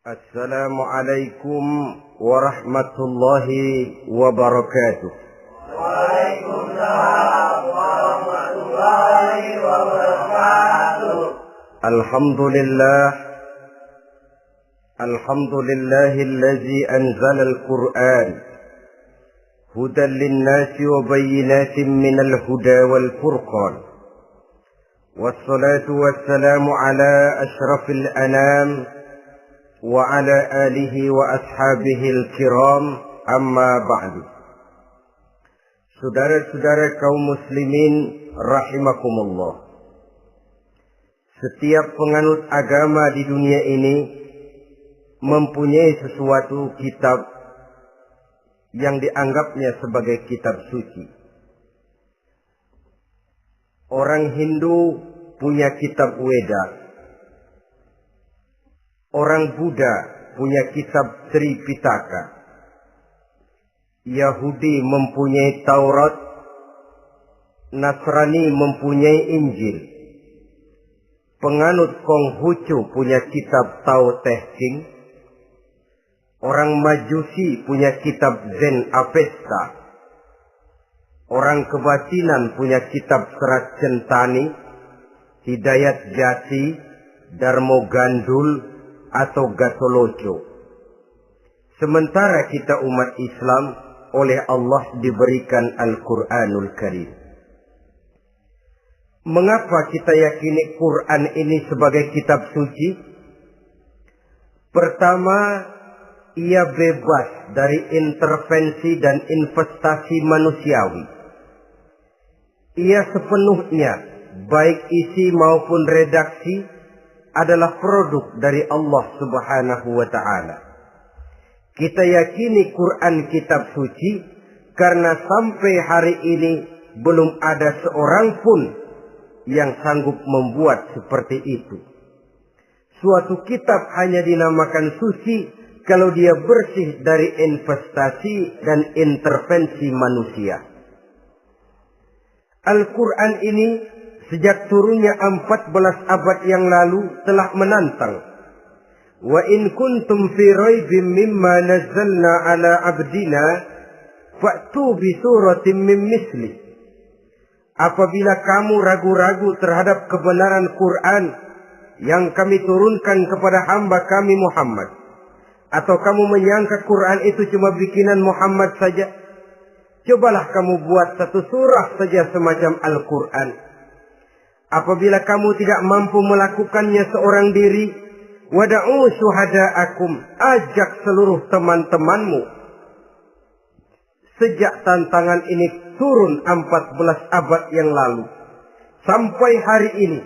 Assalamualaikum warahmatullahi wabarakatuh. Waalaikumsalam warahmatullahi wabarakatuh. Alhamdulillahi anzala al-Qur'an hudan lin-nasi wa bayyinatin minal huda wal furqan. Wassalatu wassalamu ala asyrafil anam wa ala alihi wa ashabihil kiram, amma ba'du. Saudara-saudara kaum muslimin rahimakumullah. Setiap penganut agama di dunia ini mempunyai sesuatu kitab yang dianggapnya sebagai kitab suci. Orang Hindu punya kitab Weda. Orang Buddha punya kitab Tripitaka. Yahudi mempunyai Taurat. Nasrani mempunyai Injil. Penganut Konghucu punya kitab Tao Te Ching. Orang Majusi punya kitab Zen Avesta. Orang Kebatinan punya kitab Serat Centani, Hidayat Jati, Darmo Gandul, atau Gatoloco. Sementara kita umat Islam oleh Allah diberikan Al-Quranul Karim. Mengapa kita yakini Quran ini sebagai kitab suci? Pertama, ia bebas dari intervensi dan investasi manusiawi. Ia sepenuhnya, baik isi maupun redaksi, adalah produk dari Allah Subhanahu wa ta'ala. Kita yakini Quran kitab suci karena sampai hari ini belum ada seorang pun yang sanggup membuat seperti itu. Suatu kitab hanya dinamakan suci kalau dia bersih dari investasi dan intervensi manusia. Al-Quran ini sejak turunnya 14 abad yang lalu telah menantang. Wa in kuntum fi raibin mimma nazzalna ala abdina fa'tu bi suratin min misli. Apabila kamu ragu-ragu terhadap kebenaran Quran yang kami turunkan kepada hamba kami Muhammad, atau kamu menyangka Quran itu cuma bikinan Muhammad saja, cobalah kamu buat satu surah saja semacam Al-Quran. Apabila kamu tidak mampu melakukannya seorang diri, wada'u syuhada'akum, ajak seluruh teman-temanmu. Sejak tantangan ini turun 14 abad yang lalu, sampai hari ini,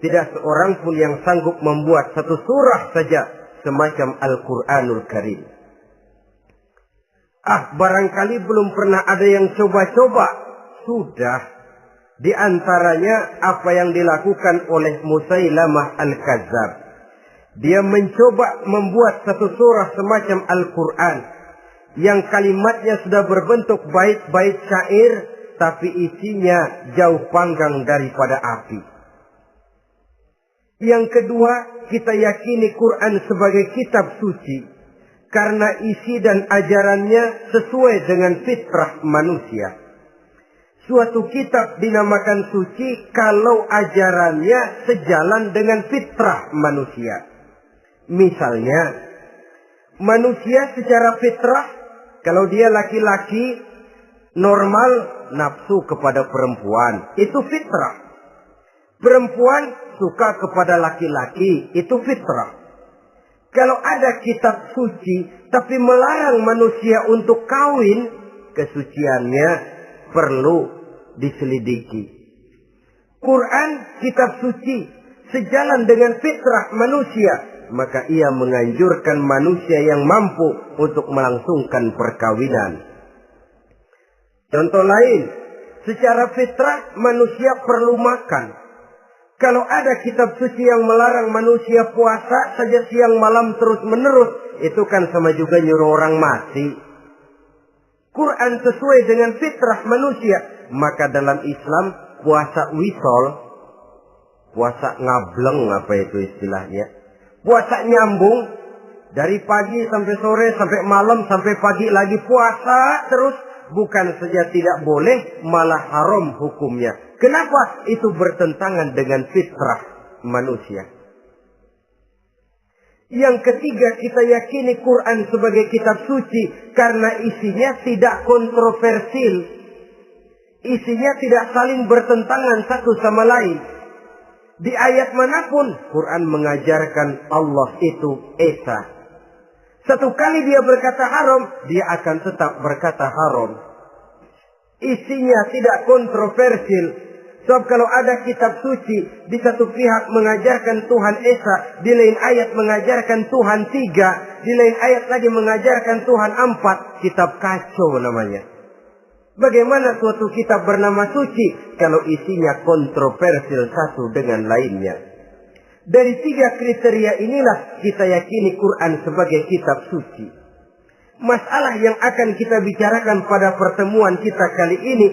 tidak seorang pun yang sanggup membuat satu surah saja semacam Al-Quranul Karim. Barangkali belum pernah ada yang coba-coba. Sudah. Di antaranya apa yang dilakukan oleh Musailamah Al-Kadzab. Dia mencoba membuat satu surah semacam Al-Quran yang kalimatnya sudah berbentuk bait-bait syair, tapi isinya jauh panggang daripada api. Yang kedua, kita yakini Quran sebagai kitab suci karena isi dan ajarannya sesuai dengan fitrah manusia. Suatu kitab dinamakan suci kalau ajarannya sejalan dengan fitrah manusia. Misalnya, manusia secara fitrah, kalau dia laki-laki, normal nafsu kepada perempuan, itu fitrah. Perempuan suka kepada laki-laki, itu fitrah. Kalau ada kitab suci, tapi melarang manusia untuk kawin, kesuciannya perlu diselidiki. Quran kitab suci sejalan dengan fitrah manusia, maka ia menganjurkan manusia yang mampu untuk melangsungkan perkawinan. Contoh lain, secara fitrah manusia perlu makan. Kalau ada kitab suci yang melarang manusia puasa saja siang malam terus menerus, itu kan sama juga nyuruh orang mati. Quran sesuai dengan fitrah manusia. Maka dalam Islam puasa wisol, puasa ngableng, apa itu istilahnya, puasa nyambung, Dari pagi sampai sore, sampai malam, sampai pagi lagi puasa terus. Bukan saja tidak boleh, malah haram hukumnya. Kenapa? Itu bertentangan dengan fitrah manusia. Yang ketiga, kita yakini Quran sebagai kitab suci karena isinya tidak kontroversial. Isinya tidak saling bertentangan satu sama lain. Di ayat manapun, Quran mengajarkan Allah itu Esa. Satu kali dia berkata haram, dia akan tetap berkata haram. Isinya tidak kontroversial. Sebab kalau ada kitab suci, di satu pihak mengajarkan Tuhan Esa, di lain ayat mengajarkan Tuhan 3, di lain ayat lagi mengajarkan Tuhan 4, kitab kacau namanya. Bagaimana suatu kitab bernama suci kalau isinya kontroversial satu dengan lainnya? Dari 3 kriteria inilah kita yakini Quran sebagai kitab suci. Masalah yang akan kita bicarakan pada pertemuan kita kali ini,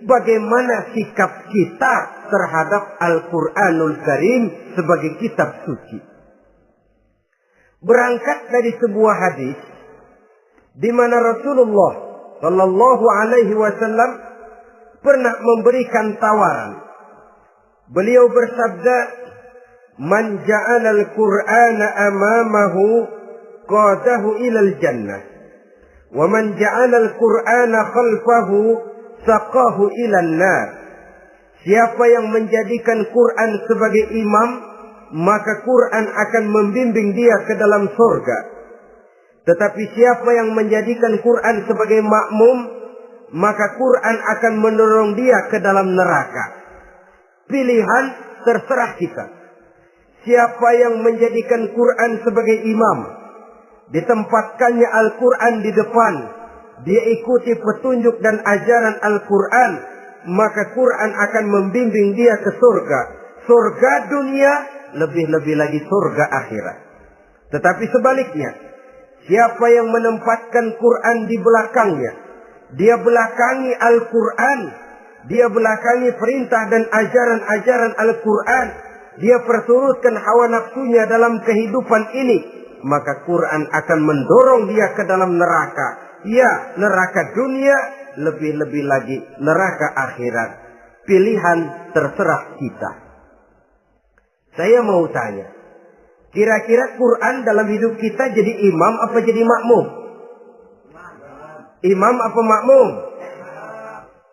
bagaimana sikap kita terhadap Al-Quranul Karim sebagai kitab suci. Berangkat dari sebuah hadis di mana Rasulullah Shallallahu Alaihi Wasallam pernah memberikan tawaran. Beliau bersabda, "Man ja'ala al-Qur'ana amamahu qadahu ilal jannah, wa man ja'ala al-Qur'ana khalfahu saqahu ilan nar." Siapa yang menjadikan Quran sebagai imam, maka Quran akan membimbing dia ke dalam surga. Tetapi siapa yang menjadikan Quran sebagai makmum, maka Quran akan mendorong dia ke dalam neraka. Pilihan terserah kita. Siapa yang menjadikan Quran sebagai imam, ditempatkannya Al-Quran di depan, dia ikuti petunjuk dan ajaran Al-Quran, maka Quran akan membimbing dia ke surga. Surga dunia, lebih-lebih lagi surga akhirat. Tetapi sebaliknya, siapa yang menempatkan Quran di belakangnya, dia belakangi Al-Quran, dia belakangi perintah dan ajaran-ajaran Al-Quran, dia perturutkan hawa nafsunya dalam kehidupan ini, maka Quran akan mendorong dia ke dalam neraka. Ya, neraka dunia, lebih-lebih lagi neraka akhirat. Pilihan terserah kita. Saya mau tanya, kira-kira Quran dalam hidup kita jadi imam apa jadi makmum? Imam apa makmum?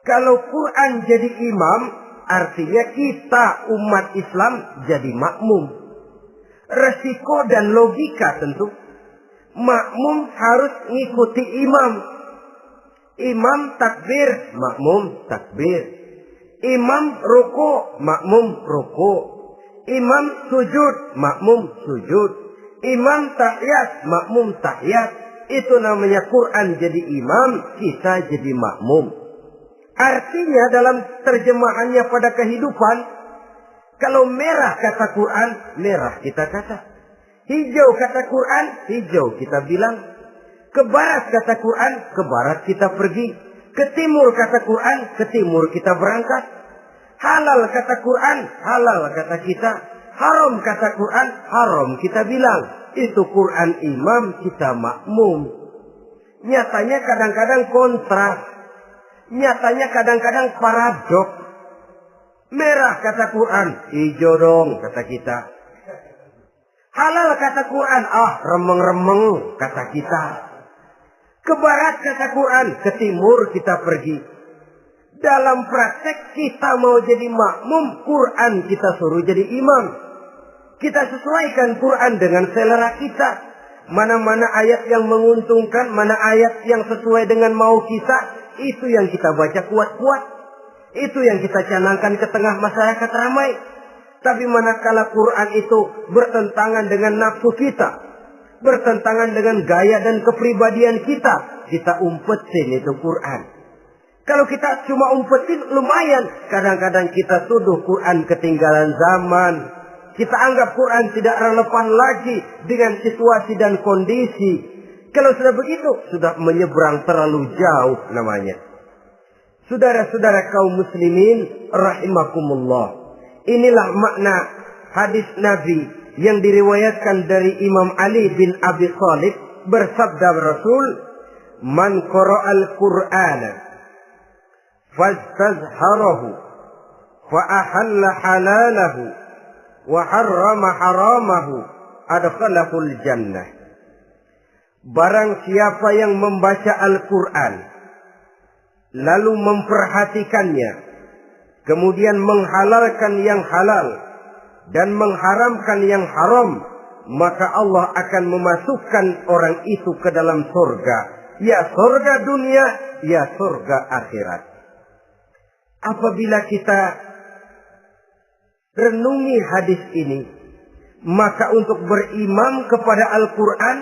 Kalau Quran jadi imam, artinya kita umat Islam jadi makmum. Resiko dan logika tentu. Makmum harus ngikuti imam. Imam takbir, makmum takbir. Imam ruku, makmum ruku. Imam sujud, makmum sujud. Imam tahiyat, makmum tahiyat. Itu namanya Quran jadi imam, kita jadi makmum. Artinya dalam terjemahannya pada kehidupan, kalau merah kata Quran, merah kita kata. Hijau kata Quran, hijau kita bilang. Ke barat kata Quran, ke barat kita pergi. Ke timur kata Quran, ke timur kita berangkat. Halal kata Quran, halal kata kita. Haram kata Quran, haram kita bilang. Itu Quran imam, kita makmum. Nyatanya kadang-kadang kontras. Nyatanya kadang-kadang paradok. Merah kata Quran, hijau dong kata kita. Halal kata Quran, remeng-remeng kata kita. Ke barat kata Quran, ke timur kita pergi. Dalam praktek kita mau jadi makmum, Quran kita suruh jadi imam. Kita sesuaikan Quran dengan selera kita. Mana-mana ayat yang menguntungkan, mana ayat yang sesuai dengan mau kita, itu yang kita baca kuat-kuat. Itu yang kita canangkan ke tengah masyarakat ramai. Tapi manakala Quran itu bertentangan dengan nafsu kita, bertentangan dengan gaya dan kepribadian kita, kita umpetin itu Quran. Kalau kita cuma umpetin lumayan, kadang-kadang kita tuduh Quran ketinggalan zaman. Kita anggap Quran tidak relevan lagi dengan situasi dan kondisi. Kalau sudah begitu, sudah menyeberang terlalu jauh namanya. Saudara-saudara kaum muslimin rahimakumullah. Inilah makna hadis Nabi yang diriwayatkan dari Imam Ali bin Abi Thalib, bersabda Rasul, "Man qara'al Qur'ana fastazharahu fa ahalla halalahu wa harrama haramahu adkhalahul jannah." Barang siapa yang membaca Al-Quran lalu memperhatikannya, kemudian menghalalkan yang halal dan mengharamkan yang haram, maka Allah akan memasukkan orang itu ke dalam surga. Ya surga dunia, ya surga akhirat. Apabila kita renungi hadis ini, maka untuk berimam kepada Al-Quran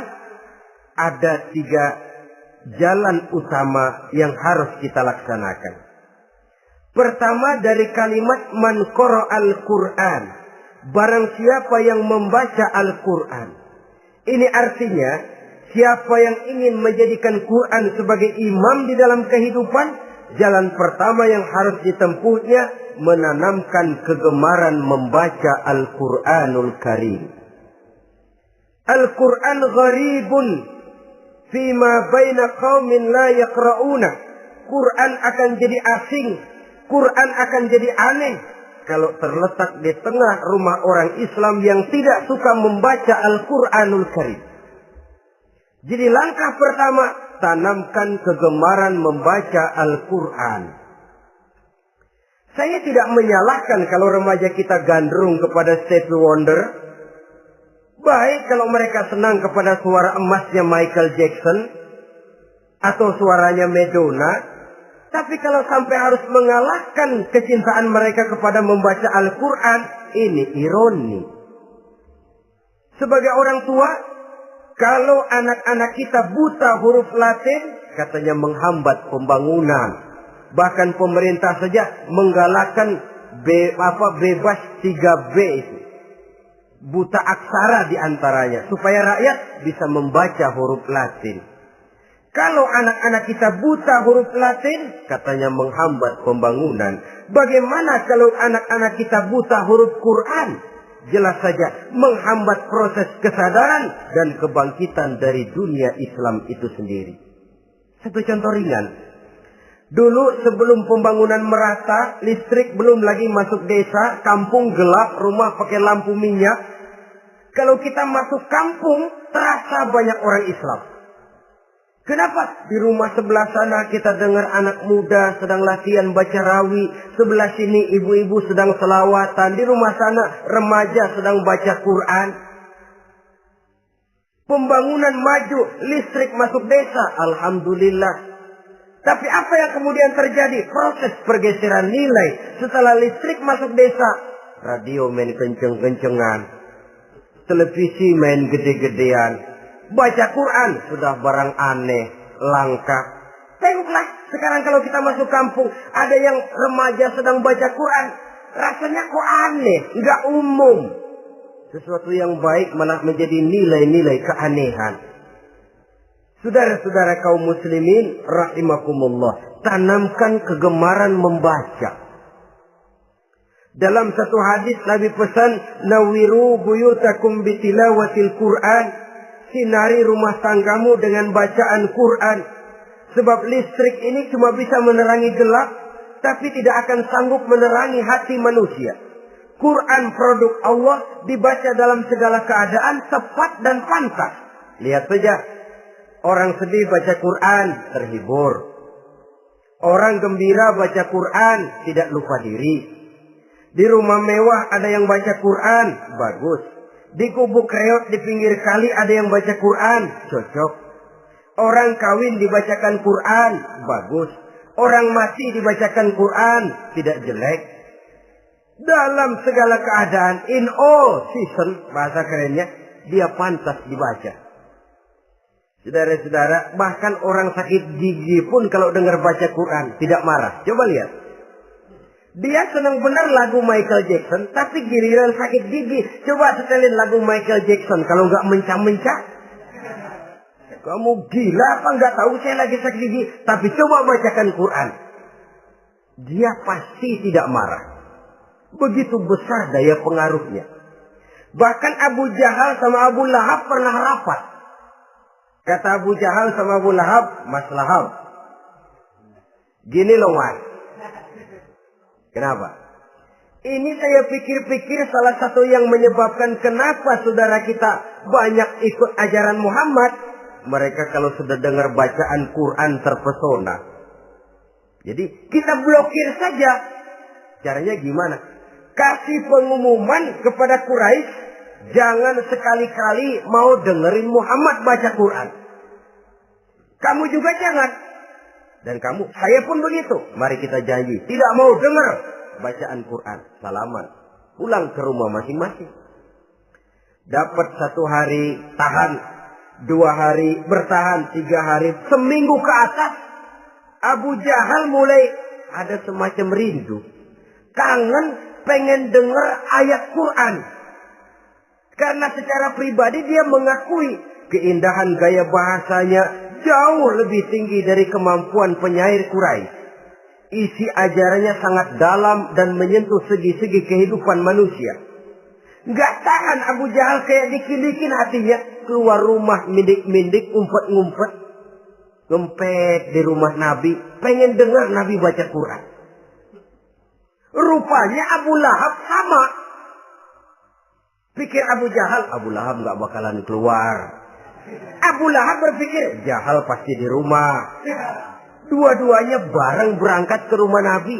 ada 3 jalan utama yang harus kita laksanakan. Pertama, dari kalimat man qara'al Qur'an, barang siapa yang membaca Al-Quran. Ini artinya siapa yang ingin menjadikan Quran sebagai imam di dalam kehidupan, jalan pertama yang harus ditempuhnya menanamkan kegemaran membaca Al-Quranul Karim. Al-Quran gharibun fima baina qaumin la yaqra'una. Quran akan jadi asing, Quran akan jadi aneh kalau terletak di tengah rumah orang Islam yang tidak suka membaca Al-Quranul Karim. Jadi langkah pertama, tanamkan kegemaran membaca Al-Quran. Saya tidak menyalahkan kalau remaja kita gandrung kepada Stevie Wonder. Baik kalau mereka senang kepada suara emasnya Michael Jackson atau suaranya Madonna. Tapi kalau sampai harus mengalahkan kecintaan mereka kepada membaca Al-Quran, ini ironi. Sebagai orang tua, kalau anak-anak kita buta huruf Latin, katanya menghambat pembangunan. Bahkan pemerintah saja menggalakkan bebas 3B itu. Buta aksara diantaranya, supaya rakyat bisa membaca huruf Latin. Kalau anak-anak kita buta huruf Latin, katanya menghambat pembangunan. Bagaimana kalau anak-anak kita buta huruf Quran? Jelas saja menghambat proses kesadaran dan kebangkitan dari dunia Islam itu sendiri. Satu contoh ringan. Dulu sebelum pembangunan merata, listrik belum lagi masuk desa, kampung gelap, rumah pakai lampu minyak. Kalau kita masuk kampung, terasa banyak orang Islam. Kenapa? Di rumah sebelah sana kita dengar anak muda sedang latihan baca rawi. Sebelah sini ibu-ibu sedang selawatan. Di rumah sana remaja sedang baca Quran. Pembangunan maju, listrik masuk desa. Alhamdulillah. Tapi apa yang kemudian terjadi? Proses pergeseran nilai. Setelah listrik masuk desa, radio main kenceng-kencengan. Televisi main gede-gedean. Baca Quran sudah barang aneh, langka. Tengoklah sekarang kalau kita masuk kampung, ada yang remaja sedang baca Quran. Rasanya kok aneh, nggak umum. Sesuatu yang baik malah menjadi nilai-nilai keanehan. Saudara-saudara kaum muslimin rahimakumullah, tanamkan kegemaran membaca. Dalam satu hadis Nabi pesan, nawiru buyutakum bitilawatil Quran. Sinari rumah tanggamu dengan bacaan Quran. Sebab listrik ini cuma bisa menerangi gelap, tapi tidak akan sanggup menerangi hati manusia. Quran produk Allah dibaca dalam segala keadaan, tepat dan pantas. Lihat saja, orang sedih baca Quran, terhibur. Orang gembira baca Quran, tidak lupa diri. Di rumah mewah ada yang baca Quran, bagus. Di gubuk reot di pinggir kali ada yang baca Quran, cocok. Orang kawin dibacakan Quran, bagus. Orang mati dibacakan Quran, tidak jelek. Dalam segala keadaan, in all season, bahasa kerennya, dia pantas dibaca. Saudara-saudara, bahkan orang sakit gigi pun kalau dengar baca Quran, tidak marah. Coba lihat. Dia senang benar lagu Michael Jackson, tapi giliran sakit gigi, coba setelin lagu Michael Jackson. Kalau nggak mencah-mencah, kamu gila apa nggak tahu saya lagi sakit gigi? Tapi coba bacakan Quran, dia pasti tidak marah. Begitu besar daya pengaruhnya. Bahkan Abu Jahal sama Abu Lahab pernah rapat. Kata Abu Jahal sama Abu Lahab, Mas Lahab, gini loh Mas. Kenapa? Ini saya pikir-pikir salah satu yang menyebabkan kenapa saudara kita banyak ikut ajaran Muhammad. Mereka kalau sudah dengar bacaan Quran terpesona. Jadi kita blokir saja. Caranya gimana? Kasih pengumuman kepada Quraisy, jangan sekali-kali mau dengerin Muhammad baca Quran. Kamu juga jangan. Dan kamu, saya pun begitu. Mari kita janji, tidak mau dengar bacaan Quran. Salaman. Pulang ke rumah masing-masing. Dapat 1 hari tahan, 2 hari bertahan, 3 hari, seminggu ke atas. Abu Jahal mulai ada semacam rindu. Kangen pengen dengar ayat Quran. Karena secara pribadi dia mengakui keindahan gaya bahasanya jauh lebih tinggi dari kemampuan penyair Quraisy. Isi ajarannya sangat dalam dan menyentuh segi-segi kehidupan manusia. Nggak tahan Abu Jahal kayak dikit-dikit hatinya. Keluar rumah mindik-mindik, umpet-ngumpet. Ngempet di rumah Nabi. Pengen dengar Nabi baca Quran. Rupanya Abu Lahab sama. Pikir Abu Jahal, Abu Lahab nggak bakalan keluar. Abu Lahab berpikir, Jahal pasti di rumah. Dua-duanya bareng berangkat ke rumah Nabi.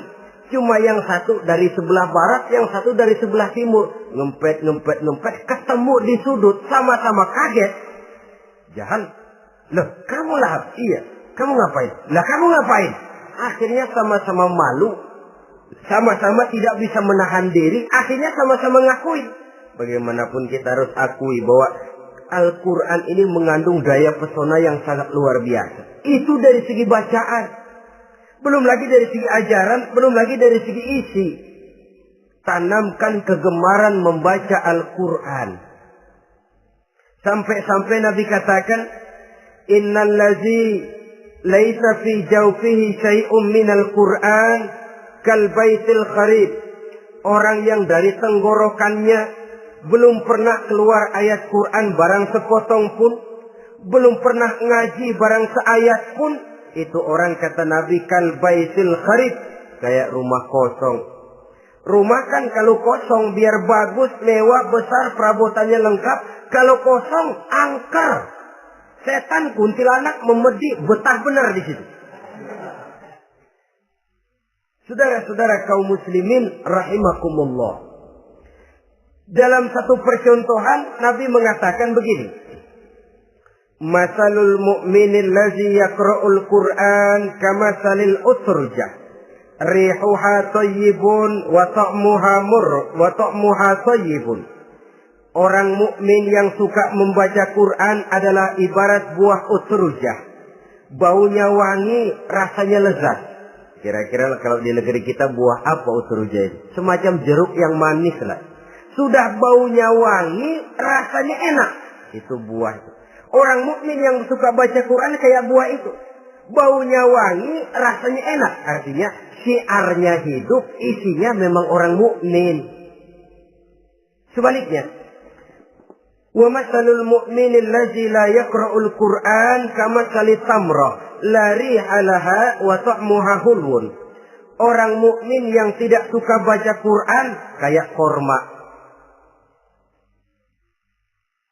Cuma yang satu dari sebelah barat, yang satu dari sebelah timur. Ngempet, ketemu di sudut, sama-sama kaget. Jahal, loh kamu Lahab? Iya, kamu ngapain? Lah kamu ngapain? Akhirnya sama-sama malu. Sama-sama tidak bisa menahan diri. Akhirnya sama-sama ngakui. Bagaimanapun kita harus akui bahwa Al-Quran ini mengandung daya pesona yang sangat luar biasa. Itu dari segi bacaan. Belum lagi dari segi ajaran. Belum lagi dari segi isi. Tanamkan kegemaran membaca Al-Quran. Sampai-sampai Nabi katakan, Innal ladzi laisa fi jawfihi syai'un minal Quran kal baitil kharib. Orang yang dari tenggorokannya belum pernah keluar ayat Quran barang sepotong pun, belum pernah ngaji barang seayat pun, itu orang kata Nabi kal baitil kharib, kayak rumah kosong. Rumah kan kalau kosong biar bagus, mewah, besar, perabotannya lengkap. Kalau kosong angker. Setan kuntilanak memedi, betah benar di situ. Saudara-saudara kaum muslimin rahimakumullah. Dalam satu percontohan Nabi mengatakan begini. Masalul mu'minil ladzi yaqra'ul Qur'an kamasalil utrujah. Rihuha thayyibun wa ta'muha thayyibun. Orang mukmin yang suka membaca Quran adalah ibarat buah utrujah. Baunya wangi, rasanya lezat. Kira-kira kalau di negeri kita buah apa utrujah ini? Semacam jeruk yang manis lah. Sudah baunya wangi, rasanya enak. Itu buah itu. Orang mukmin yang suka baca Quran kayak buah itu. Baunya wangi, rasanya enak. Artinya syiarnya hidup, isinya memang orang mukmin. Sebaliknya, wa masalul mu'minil ladzi la yaqra'ul Qur'an kamasalit tamrah la riha laha wa ta'muha hulwun. Orang mukmin yang tidak suka baca Quran kayak korma.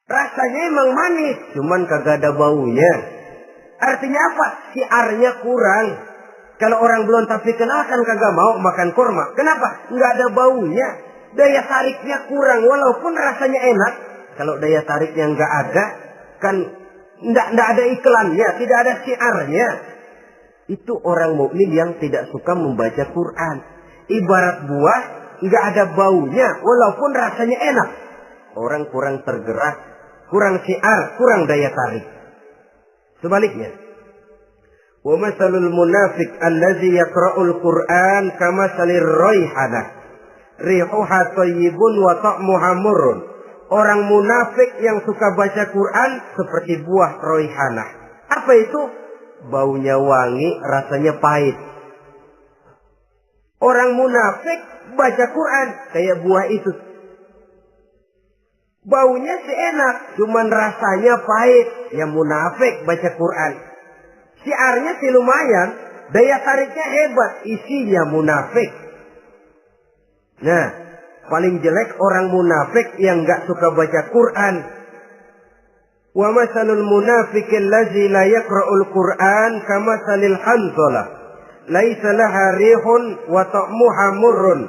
Rasanya emang manis, cuman kagak ada baunya. Artinya apa? Siarnya kurang. Kalau orang belum tapi kenal kan kagak mau makan korma. Kenapa? Nggak ada baunya. Daya tariknya kurang, walaupun rasanya enak. Kalau daya tariknya nggak ada, kan nggak ada iklannya, tidak ada siarnya. Itu orang mukmin yang tidak suka membaca Quran. Ibarat buah, nggak ada baunya, walaupun rasanya enak. Orang kurang tergerak, kurang siar, kurang daya tarik. Sebaliknya, wa masalul munafiq allazi yaqra'ul Qur'an kamasalir raihanah. Rihuha thayyibun wa ta'muha murrun. Orang munafik yang suka baca Quran seperti buah raihanah. Apa itu? Baunya wangi, rasanya pahit. Orang munafik baca Quran kayak buah itu. Baunya sih enak, cuman rasanya pahit. Ya munafik baca Quran. Syiarnya sih lumayan, daya tariknya hebat, isinya munafik. Nah, paling jelek orang munafik yang gak suka baca Quran. Wa masalul munafiqil ladzi la yaqra'ul Qur'an kamasalil hanzalah. Laisa laha rihun wa ta'muha murrun.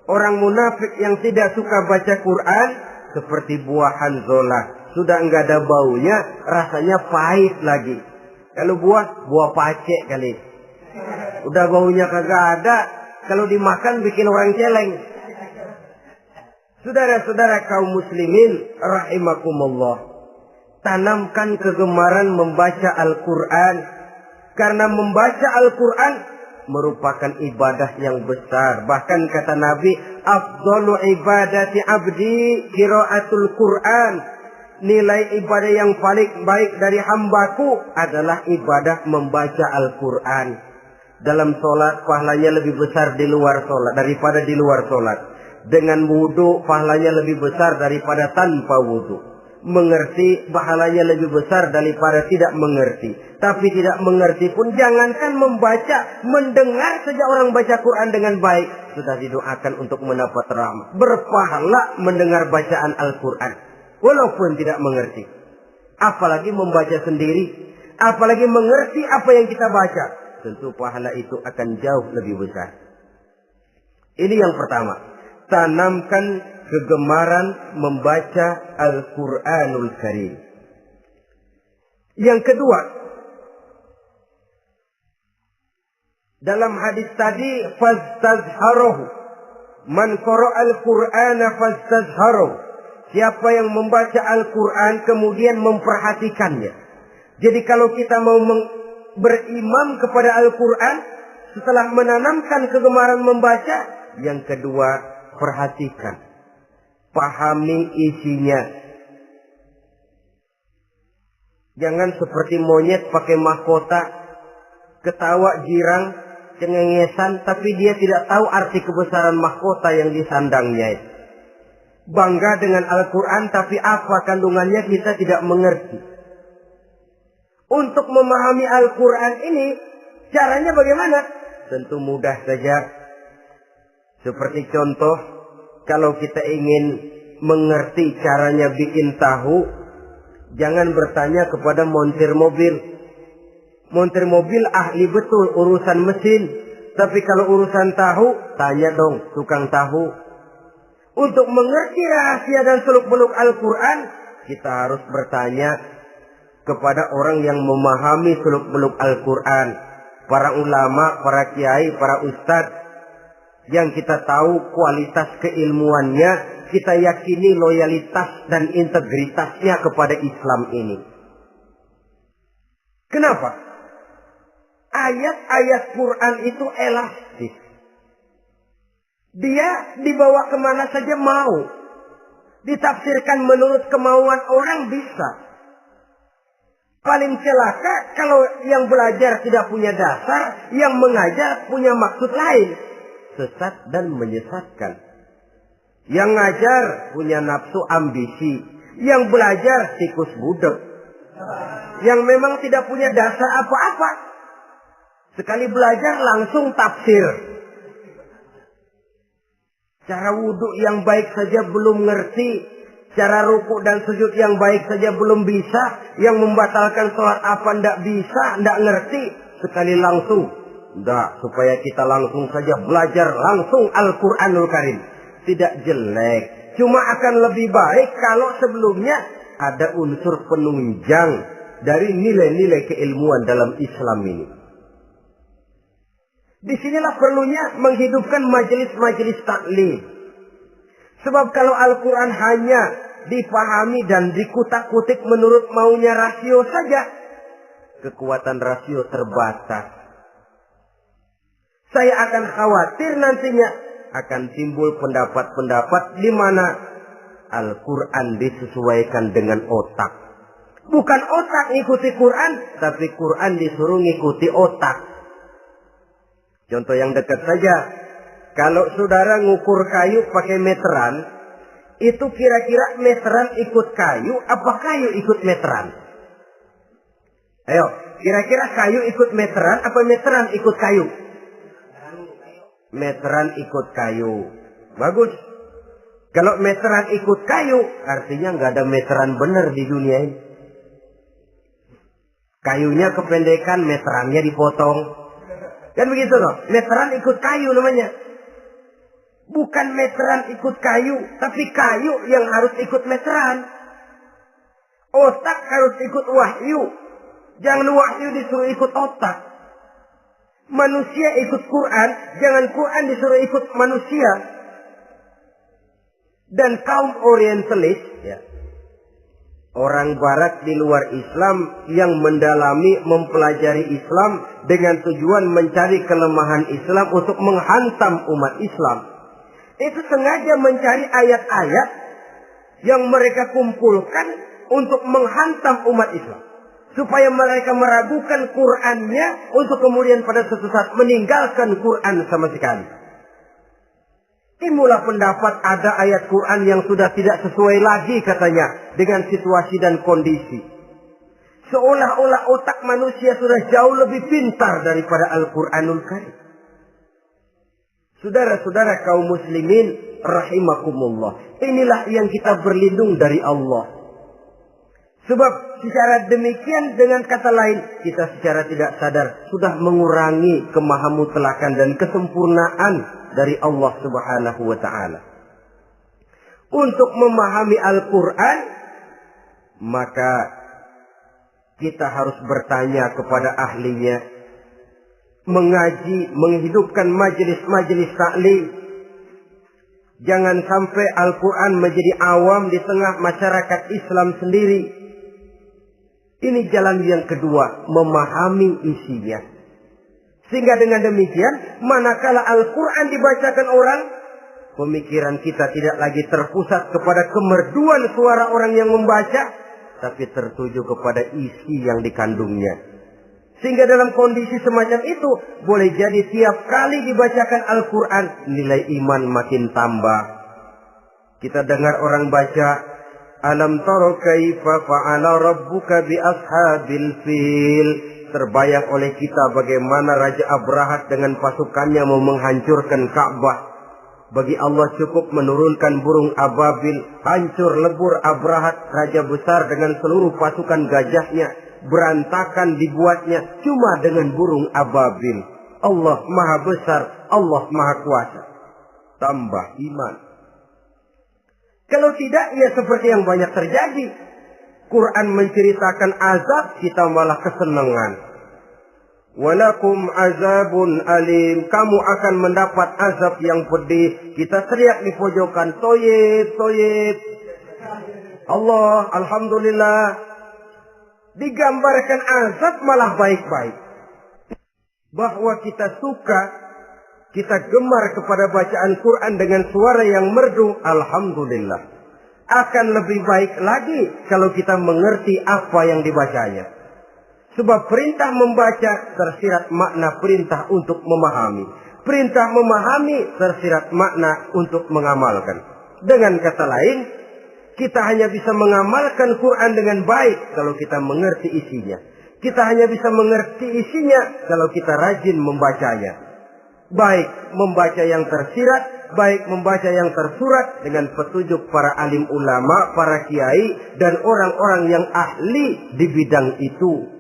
Orang munafik yang tidak suka baca Quran seperti buah hanzalah. Sudah enggak ada baunya, rasanya pahit lagi. Kalau buah pacek kali. Udah baunya kagak ada, kalau dimakan bikin orang celeng. Saudara-saudara kaum muslimin rahimakumullah, tanamkan kegemaran membaca Al-Qur'an, karena membaca Al-Qur'an merupakan ibadah yang besar. Bahkan kata Nabi, afdalu ibadati abdi qiraatul Qur'an. Nilai ibadah yang paling baik dari hambaku adalah ibadah membaca Al-Qur'an. Dalam sholat pahalanya lebih besar di luar sholat daripada di luar sholat. Dengan wudu pahalanya lebih besar daripada tanpa wudu. Mengerti pahalanya lebih besar daripada tidak mengerti. Tapi tidak mengerti pun jangankan membaca, mendengar saja orang baca Quran dengan baik sudah didoakan untuk mendapat rahmat. Berpahala mendengar bacaan Al-Quran walaupun tidak mengerti. Apalagi membaca sendiri, apalagi mengerti apa yang kita baca. Tentu pahala itu akan jauh lebih besar. Ini yang pertama. Tanamkan kegemaran membaca Al-Quranul Karim. Yang kedua, dalam hadis tadi, fastazharuhu. Man qara'al Qur'ana fastazharuhu. Siapa yang membaca Al-Quran kemudian memperhatikannya. Jadi kalau kita mau berimam kepada Al-Quran, setelah menanamkan kegemaran membaca, yang kedua, perhatikan, pahami isinya. Jangan seperti monyet pakai mahkota, ketawa girang, cengengesan, tapi dia tidak tahu arti kebesaran mahkota yang disandangnya. Bangga dengan Al-Quran, tapi apa kandungannya kita tidak mengerti. Untuk memahami Al-Quran ini, caranya bagaimana? Tentu mudah saja. Seperti contoh, kalau kita ingin mengerti caranya bikin tahu, jangan bertanya kepada montir mobil. Montir mobil ahli betul urusan mesin. Tapi kalau urusan tahu, tanya dong tukang tahu. Untuk mengerti rahasia dan seluk-beluk Al-Quran, kita harus bertanya kepada orang yang memahami seluk-beluk Al-Quran. Para ulama, para kiai, para ustadz. Yang kita tahu kualitas keilmuannya, kita yakini loyalitas dan integritasnya kepada Islam ini. Kenapa? Ayat-ayat Quran itu elastis. Dia dibawa kemana saja mau. Ditafsirkan menurut kemauan orang bisa. Paling celaka kalau yang belajar tidak punya dasar, yang mengajar punya maksud lain. Sesat dan menyesatkan. Yang ngajar punya nafsu ambisi. Yang belajar tikus budak. Yang memang tidak punya dasar apa-apa. Sekali belajar langsung tafsir. Cara wudhu yang baik saja belum ngerti. Cara rukuk dan sujud yang baik saja belum bisa. Yang membatalkan sholat apa ndak bisa, ndak ngerti. Sekali langsung. Enggak, supaya kita langsung saja belajar langsung Al-Quranul Karim. Tidak jelek. Cuma akan lebih baik kalau sebelumnya ada unsur penunjang dari nilai-nilai keilmuan dalam Islam ini. Disinilah perlunya menghidupkan majelis-majelis taklim. Sebab kalau Al-Quran hanya dipahami dan dikutak-kutik menurut maunya rasio saja, kekuatan rasio terbatas. Saya akan khawatir nantinya akan timbul pendapat-pendapat di mana Al-Quran disesuaikan dengan otak. Bukan otak ngikuti Quran, tapi Quran disuruh ngikuti otak. Contoh yang dekat saja. Kalau saudara ngukur kayu pakai meteran, itu kira-kira meteran ikut kayu, apa kayu ikut meteran? Ayo, kira-kira kayu ikut meteran, apa meteran ikut kayu? Meteran ikut kayu. Bagus. Kalau meteran ikut kayu, artinya nggak ada meteran benar di dunia ini. Kayunya kependekan, meterannya dipotong. Kan begitu loh. Meteran ikut kayu namanya. Bukan meteran ikut kayu, tapi kayu yang harus ikut meteran. Otak harus ikut wahyu. Jangan wahyu disuruh ikut otak. Manusia ikut Quran, jangan Quran disuruh ikut manusia. Dan kaum orientalis, ya, orang barat di luar Islam yang mendalami, mempelajari Islam dengan tujuan mencari kelemahan Islam untuk menghantam umat Islam. Itu sengaja mencari ayat-ayat yang mereka kumpulkan untuk menghantam umat Islam. Supaya mereka meragukan Qur'annya untuk kemudian pada suatu saat meninggalkan Qur'an sama sekali. Timbullah pendapat ada ayat Quran yang sudah tidak sesuai lagi katanya dengan situasi dan kondisi. Seolah-olah otak manusia sudah jauh lebih pintar daripada Al-Quranul Karim. Saudara-saudara kaum muslimin rahimakumullah. Inilah yang kita berlindung dari Allah. Sebab secara demikian dengan kata lain kita secara tidak sadar sudah mengurangi kemahamutlakan dan kesempurnaan dari Allah Subhanahu wa ta'ala. Untuk memahami Al-Quran, maka kita harus bertanya kepada ahlinya, mengaji, menghidupkan majelis-majelis taklim. Jangan sampai Al-Quran menjadi awam di tengah masyarakat Islam sendiri. Ini jalan yang kedua, memahami isinya. Sehingga dengan demikian, manakala Al-Quran dibacakan orang, pemikiran kita tidak lagi terpusat kepada kemerduan suara orang yang membaca, tapi tertuju kepada isi yang dikandungnya. Sehingga dalam kondisi semacam itu, boleh jadi tiap kali dibacakan Al-Quran, nilai iman makin tambah. Kita dengar orang baca, Alam tara kaifa fa'ala rabbuka bi ashabil fil. Terbayang oleh kita bagaimana Raja Abrahat dengan pasukannya mau menghancurkan Ka'bah. Bagi Allah cukup menurunkan burung ababil, hancur lebur Abrahat, raja besar dengan seluruh pasukan gajahnya, berantakan dibuatnya cuma dengan burung ababil. Allah Maha Besar, Allah Maha Kuasa. Tambah iman. Kalau tidak, ya seperti yang banyak terjadi. Quran menceritakan azab, kita malah kesenangan. Walakum azabun alim. Kamu akan mendapat azab yang pedih. Kita teriak di pojokan, toyib, toyib. Allah, alhamdulillah. Digambarkan azab malah baik-baik. Bahwa kita suka, kita gemar kepada bacaan Quran dengan suara yang merdu, alhamdulillah. Akan lebih baik lagi kalau kita mengerti apa yang dibacanya. Sebab perintah membaca tersirat makna perintah untuk memahami. Perintah memahami tersirat makna untuk mengamalkan. Dengan kata lain, kita hanya bisa mengamalkan Quran dengan baik kalau kita mengerti isinya. Kita hanya bisa mengerti isinya kalau kita rajin membacanya. Baik membaca yang tersirat, baik membaca yang tersurat dengan petunjuk para alim ulama, para kiai, dan orang-orang yang ahli di bidang itu.